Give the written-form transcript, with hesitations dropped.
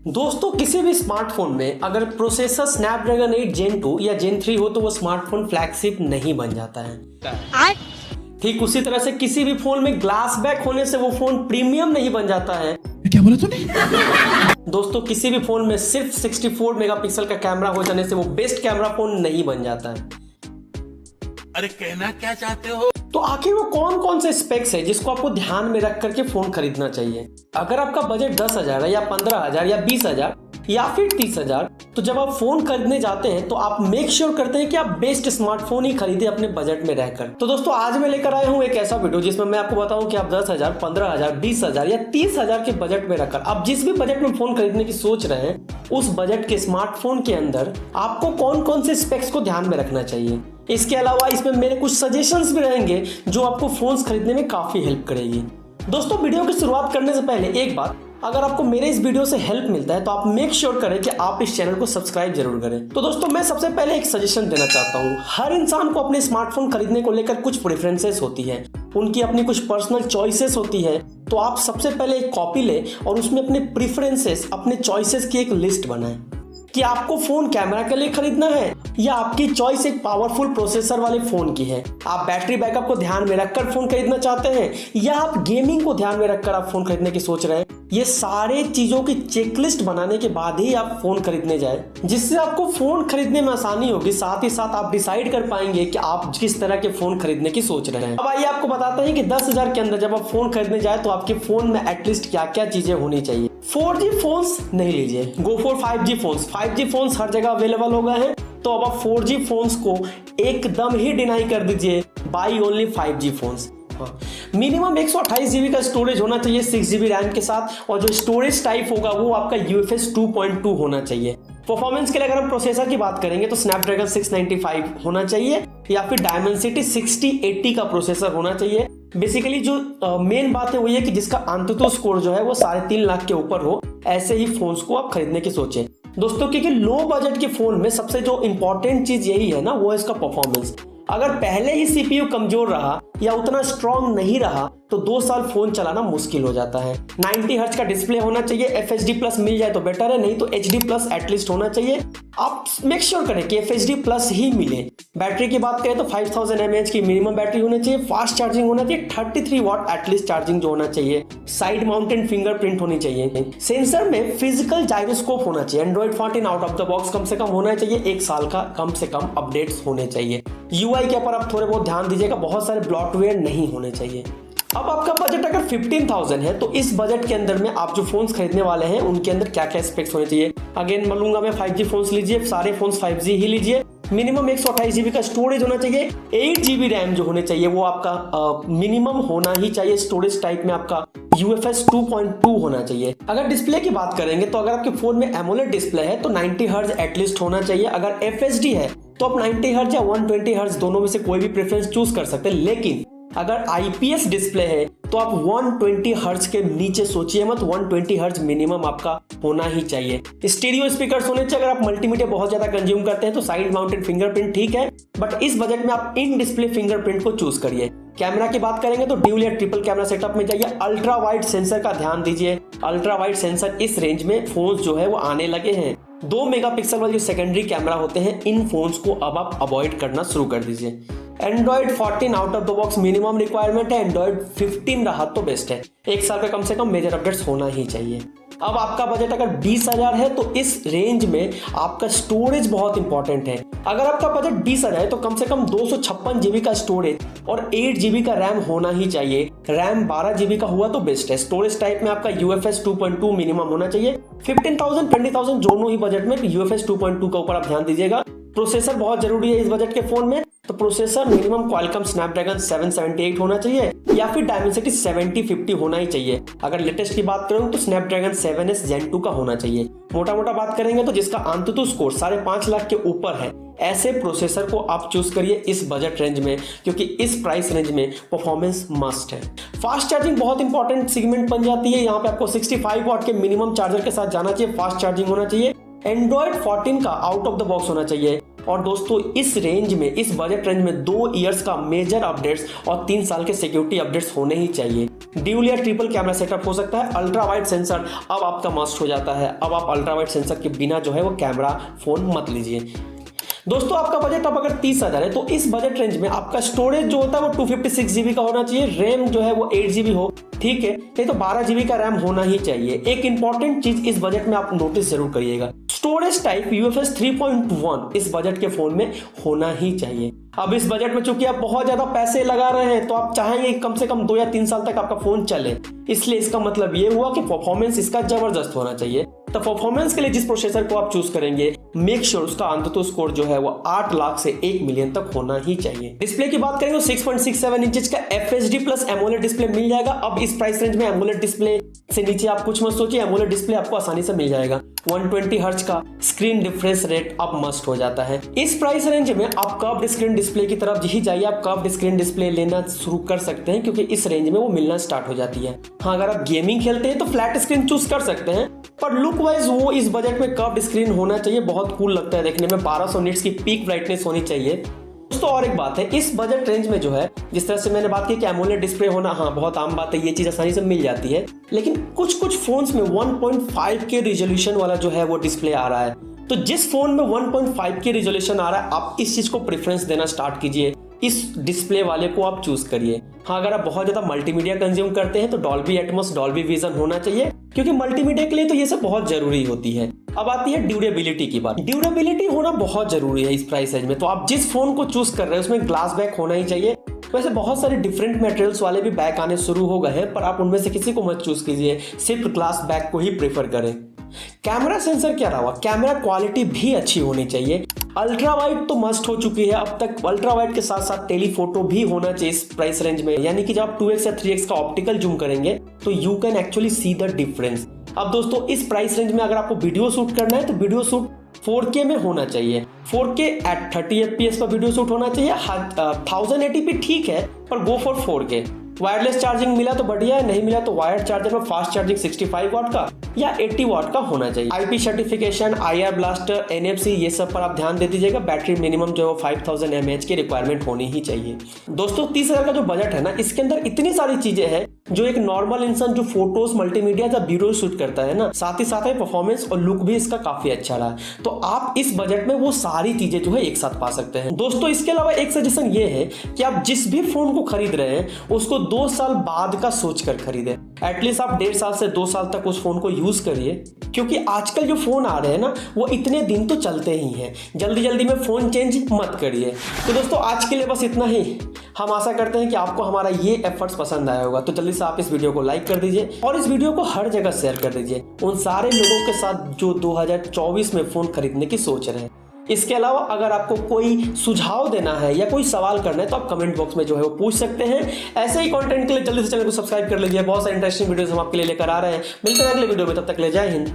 दोस्तों किसी भी स्मार्टफोन में अगर प्रोसेसर स्नैपड्रैगन 8 Gen 2 या Gen 3 हो तो वो स्मार्टफोन फ्लैगशिप नहीं बन जाता है। ठीक उसी तरह से किसी भी फोन में ग्लास बैक होने से वो फोन प्रीमियम नहीं बन जाता है। क्या बोला तूने? दोस्तों किसी भी फोन में सिर्फ 64 मेगापिक्सल का कैमरा हो जाने से वो बेस्ट कैमरा फोन नहीं बन जाता है। अरे कहना क्या चाहते हो? तो आखिर वो कौन कौन से स्पेक्स है जिसको आपको ध्यान में रख करके फोन खरीदना चाहिए। अगर आपका बजट 10,000 है या 15,000 या 20,000 या फिर 30,000, तो जब आप फोन खरीदने जाते हैं तो आप मेक श्योर करते हैं कि आप बेस्ट स्मार्टफोन ही खरीदे अपने बजट में रहकर। तो दोस्तों आज मैं लेकर आया हूं एक ऐसा वीडियो जिसमें मैं आपको बताऊं कि आप 10,000, 15,000, 20,000 या 30,000 के बजट में रखकर आप जिस भी बजट में फोन खरीदने की सोच रहे हैं उस बजट के स्मार्टफोन के अंदर आपको कौन कौन से स्पेक्स को ध्यान में रखना चाहिए। इसके अलावा इसमें मेरे कुछ सजेशंस भी रहेंगे जो आपको फोन्स खरीदने में काफी हेल्प करेगी। दोस्तों वीडियो की शुरुआत करने से पहले एक बात, अगर आपको मेरे इस वीडियो से हेल्प मिलता है तो आप मेक श्योर करें कि आप इस चैनल को सब्सक्राइब जरूर करें। तो दोस्तों मैं सबसे पहले एक सजेशन देना चाहता हूँ। हर इंसान को अपने स्मार्टफोन खरीदने को लेकर कुछ प्रेफरेंसेस होती है, उनकी अपनी कुछ पर्सनल चॉइसेस होती है। तो आप सबसे पहले एक कॉपी लें और उसमें अपने प्रेफरेंसेस, अपने चॉइसेस की एक लिस्ट बनाएं कि आपको फोन कैमरा के लिए खरीदना है या आपकी चॉइस एक पावरफुल प्रोसेसर वाले फोन की है। आप बैटरी बैकअप को ध्यान में रखकर फोन खरीदना चाहते हैं या आप गेमिंग को ध्यान में रखकर आप फोन खरीदने की सोच रहे हैं। ये सारे चीजों की चेकलिस्ट बनाने के बाद ही आप फोन खरीदने जाए, जिससे आपको फोन खरीदने में आसानी होगी। साथ ही साथ आप डिसाइड कर पाएंगे कि आप किस तरह के फोन खरीदने की सोच रहे हैं। अब आइए आपको बताते हैं कि 10,000 के अंदर जब आप फोन खरीदने जाए तो आपके फोन में एटलीस्ट क्या क्या चीजें होनी चाहिए। 4G फोन्स नहीं लीजिए, go for 5G phones. 5G phones हर जगह अवेलेबल हो गए हैं, तो अब आप 4G फोन्स को एकदम ही डिनाई कर दीजिए, by only 5G phones. Minimum 128 GB का स्टोरेज होना चाहिए 6 GB रैम के साथ, और जो स्टोरेज टाइप होगा वो आपका UFS 2.2 होना चाहिए। परफॉर्मेंस के लिए अगर हम प्रोसेसर की बात करेंगे तो स्नैपड्रैगन 695 होना चाहिए या फिर डायमेंसिटी 6080 का प्रोसेसर होना चाहिए। बेसिकली जो मेन बात है वो ये कि जिसका अंततः स्कोर जो है वो 3.5 लाख के ऊपर हो, ऐसे ही फोन्स को आप खरीदने की सोचें दोस्तों। क्योंकि लो बजट के फोन में सबसे जो इंपॉर्टेंट चीज यही है ना, वो है इसका परफॉर्मेंस। अगर पहले ही CPU कमजोर रहा या उतना स्ट्रॉन्ग नहीं रहा तो 2 साल फोन चलाना मुश्किल हो जाता है। 90 हर्ट्ज का डिस्प्ले होना चाहिए, FHD+ मिल जाए तो बेटर है, नहीं तो HD+ एटलीस्ट होना चाहिए। आप मेक श्योर करें कि FHD+ ही मिले। बैटरी की बात करें तो 5000 mAh की मिनिमम बैटरी होनी चाहिए, फास्ट चार्जिंग होना चाहिए, 33 वाट एटलीस्ट चार्जिंग जो होना चाहिए, साइड माउंटेड फिंगरप्रिंट होनी चाहिए। सेंसर में फिजिकल जायरोस्कोप होना चाहिए, Android 14 out of the box कम से कम होना चाहिए, 1 साल का कम से कम अपडेट्स होने चाहिए। UI के ऊपर आप थोड़े बहुत ध्यान दीजिएगा, बहुत सारे ब्लॉटवेयर नहीं होने चाहिए। अब आपका बजट अगर 15,000 है तो इस बजट के अंदर में आप जो फोन्स खरीदने वाले हैं उनके अंदर क्या क्या स्पेक्स होने चाहिए। अगेन बोलूंगा मैं 5G फोन्स लीजिए, सारे फोन्स 5G ही लीजिए। मिनिमम 128 GB का स्टोरेज होना चाहिए, 8 GB रैम जो होने चाहिए वो आपका मिनिमम होना ही चाहिए। स्टोरेज टाइप में आपका UFS 2.2 होना चाहिए। अगर डिस्प्ले की बात करेंगे तो अगर आपके फोन में एमोलेड डिस्प्ले है तो 90 हर्ट्ज एटलीस्ट होना चाहिए। अगर FHD है तो आप 90 हर्ट्ज या 120 हर्ट्ज दोनों में से कोई भी प्रेफरेंस चूज कर सकते हैं। लेकिन अगर IPS डिस्प्ले है तो आप 120 हर्ट्ज के नीचे सोचिए मत, 120 हर्ट्ज मिनिमम आपका होना ही चाहिए। स्टीरियो स्पीकर्स होने चाहिए। अगर आप मल्टीमीडिया बहुत ज्यादा कंज्यूम करते हैं तो साइड माउंटेड फिंगरप्रिंट ठीक है, बट इस बजट में आप इन डिस्प्ले फिंगरप्रिंट को चूज करिए। कैमरा की बात करेंगे तो ड्यूल या ट्रिपल कैमरा सेटअप में जाइए। अल्ट्रा वाइड सेंसर का ध्यान दीजिए, अल्ट्रा वाइड सेंसर इस रेंज में फोन्स जो है वो आने लगे हैं। 2 मेगापिक्सल वाले जो सेकेंडरी कैमरा होते हैं इन फोन्स को अब आप अवॉइड करना शुरू कर दीजिए। Android 14 out of the box minimum requirement है, Android 15 रहा तो बेस्ट है। 1 साल का कम से कम मेजर अपडेट्स होना ही चाहिए। अब आपका बजट अगर 20,000 है तो इस रेंज में आपका स्टोरेज बहुत इंपॉर्टेंट है। अगर आपका बजट 20,000 है तो कम से कम 256 GB का स्टोरेज और 8 GB का रैम होना ही चाहिए। रैम 12 GB का हुआ तो बेस्ट है। स्टोरेज टाइप में आपका UFS 2.2 मिनिमम होना चाहिए। 15,000 20,000 दोनों ही बजट में UFS 2.2 के ऊपर आप ध्यान दीजिएगा। प्रोसेसर बहुत जरूरी है इस बजट के फोन में, तो प्रोसेसर मिनिमम क्वालकॉम स्नैपड्रैगन 778 होना चाहिए या फिर डायमेंसिटी 7050 होना ही चाहिए। अगर लेटेस्ट की बात करूं तो स्नैपड्रैगन 7S Gen 2 का होना चाहिए। मोटा मोटा बात करेंगे तो जिसका अंततः स्कोर 5.5 लाख के ऊपर है, ऐसे प्रोसेसर को आप चूज करिए इस बजट रेंज में, क्योंकि इस प्राइस रेंज में परफॉर्मेंस मस्ट है। फास्ट चार्जिंग बहुत इंपॉर्टेंट सेगमेंट बन जाती है। यहाँ पे आपको 65 वाट के मिनिमम चार्जर के साथ जाना चाहिए, फास्ट चार्जिंग होना चाहिए। Android 14 का आउट ऑफ द बॉक्स होना चाहिए। और दोस्तों इस रेंज में, इस बजट रेंज में 2 इयर्स का मेजर अपडेट्स और 3 साल के सिक्योरिटी अपडेट्स होने ही चाहिए। ड्यूल या ट्रिपल कैमरा सेटअप हो सकता है। अल्ट्रा वाइड सेंसर अब आपका मस्ट हो जाता है। अब आप अल्ट्रा वाइड सेंसर के बिना जो है वो कैमरा फोन मत लीजिए। दोस्तों आपका बजट अब अगर 30,000 है तो इस बजट रेंज में आपका स्टोरेज जो होता है वो 256 GB का होना चाहिए। रैम जो है वो 8 GB हो, ठीक है, नहीं तो 12 GB का रैम होना ही चाहिए। एक इंपॉर्टेंट चीज इस बजट में आप नोटिस जरूर करिएगा, स्टोरेज टाइप UFS 3.1 इस बजट के फोन में होना ही चाहिए। अब इस बजट में चूंकि आप बहुत ज्यादा पैसे लगा रहे हैं तो आप चाहेंगे कम से कम 2 या 3 साल तक आपका फोन चले, इसलिए इसका मतलब ये हुआ कि परफॉर्मेंस इसका जबरदस्त होना चाहिए। तो परफॉर्मेंस के लिए जिस प्रोसेसर को आप चूज करेंगे, मेक श्योर उसका अंततः स्कोर जो है वो 8 लाख से 1 मिलियन तक होना ही चाहिए। डिस्प्ले की बात करेंगे तो 6.67 इंच का FHD प्लस एमोलेड डिस्प्ले मिल जाएगा। अब इस प्राइस रेंज में एमोलेड डिस्प्ले से नीचे आप कुछ मत सोचिए, एमोलेड डिस्प्ले आपको आसानी से मिल जाएगा। 120 हर्ट्ज का स्क्रीन रिफ्रेश रेट अब मस्ट हो जाता है। इस प्राइस रेंज में आप कर्व्ड स्क्रीन डिस्प्ले की तरफ ही जाइए, आप कर्व्ड स्क्रीन डिस्प्ले लेना शुरू कर सकते हैं क्योंकि इस रेंज में वो मिलना स्टार्ट हो जाती है। हाँ, अगर आप गेमिंग खेलते हैं तो फ्लैट स्क्रीन चूज कर सकते हैं, पर लुक वाइज वो इस बजट में कर्व्ड स्क्रीन होना चाहिए। बहुत कूल लगता है देखने में, 1200 निट्स की पीक ब्राइटनेस होनी चाहिए। दोस्तों और एक बात है, इस बजट रेंज में जो है, जिस तरह से मैंने बात की कि एमोलेड डिस्प्ले होना, हाँ बहुत आम बात है, ये चीज आसानी से मिल जाती है, लेकिन कुछ कुछ फोन्स में 1.5K रिजोल्यूशन वाला जो है वो डिस्प्ले आ रहा है। तो जिस फोन में 1.5K रिजोल्यूशन आ रहा है, आप इस चीज को प्रेफरेंस देना स्टार्ट कीजिए, इस डिस्प्ले वाले को आप चूज करिए। हाँ, अगर आप बहुत ज्यादा मल्टीमीडिया कंज्यूम करते हैं तो डॉल्बी एटमॉस, डॉल्बी विजन होना चाहिए, क्योंकि मल्टीमीडिया के लिए तो ये सब बहुत जरूरी होती है। अब आती है ड्यूरेबिलिटी की बात। ड्यूरेबिलिटी होना बहुत जरूरी है इस प्राइस रेंज में। तो आप जिस फोन को चूज कर रहे हैं उसमें ग्लास बैक होना ही चाहिए। वैसे बहुत सारे डिफरेंट मटेरियल्स वाले भी बैक आने शुरू हो गए हैं, पर आप उनमें से किसी को मत चूज कीजिए, सिर्फ ग्लास बैक को ही प्रेफर करें। कैमरा सेंसर क्या रहा, कैमरा क्वालिटी भी अच्छी होनी चाहिए। अल्ट्रा वाइड तो मस्ट हो चुकी है, अब तक अल्ट्रा वाइड के साथ साथ टेलीफोटो भी होना चाहिए इस प्राइस रेंज में, यानी कि जब आप 2x या 3x का ऑप्टिकल जूम करेंगे तो you can actually see the difference. अब दोस्तों इस प्राइस रेंज में अगर आपको वीडियो शूट करना है तो वीडियो शूट 4K में होना चाहिए। 4K एट 30 FPS पर वीडियो शूट होना चाहिए। 1080p ठीक है, पर go for 4K। Wireless charging मिला तो बढ़िया है, नहीं मिला तो वायर्ड चार्जर में फास्ट चार्जिंग 65 वाट का या 80 वाट का होना चाहिए। IP certification, IR blaster, NFC, ये सब पर आप ध्यान दे दीजिएगा। बैटरी मिनिमम जो है 5000 mAh की रिक्वायरमेंट होनी ही चाहिए। दोस्तों 30,000 का जो बजट है ना, इसके अंदर इतनी सारी चीजें हैं जो एक नॉर्मल इंसान जो फोटोज, मल्टीमीडिया या वीडियो शूट करता है ना, साथ ही साथ परफॉर्मेंस और लुक भी इसका काफी अच्छा रहा, तो आप इस बजट में वो सारी चीजें जो है एक साथ पा सकते हैं। दोस्तों इसके अलावा एक सजेशन ये है कि आप जिस भी फोन को खरीद रहे हैं उसको 2 साल बाद का सोच कर खरीदें। एटलीस्ट आप 1.5 साल से 2 साल तक उस फोन को यूज करिए, क्योंकि आजकल जो फोन आ रहे हैं ना वो इतने दिन तो चलते ही हैं। जल्दी जल्दी में फोन चेंज मत करिए। तो दोस्तों आज के लिए बस इतना ही। हम आशा करते हैं कि आपको हमारा ये एफर्ट्स पसंद आया होगा, तो जल्दी से आप इस वीडियो को लाइक कर दीजिए और इस वीडियो को हर जगह शेयर कर दीजिए उन सारे लोगों के साथ जो 2024 में फोन खरीदने की सोच रहे हैं। इसके अलावा अगर आपको कोई सुझाव देना है या कोई सवाल करना है तो आप कमेंट बॉक्स में जो है वो पूछ सकते हैं। ऐसे ही कंटेंट के लिए जल्दी से चैनल को सब्सक्राइब कर लीजिए। बहुत सारे इंटरेस्टिंग वीडियोस हम आपके लिए लेकर आ रहे हैं। मिलते हैं अगले वीडियो में, तब तक ले जय हिंद।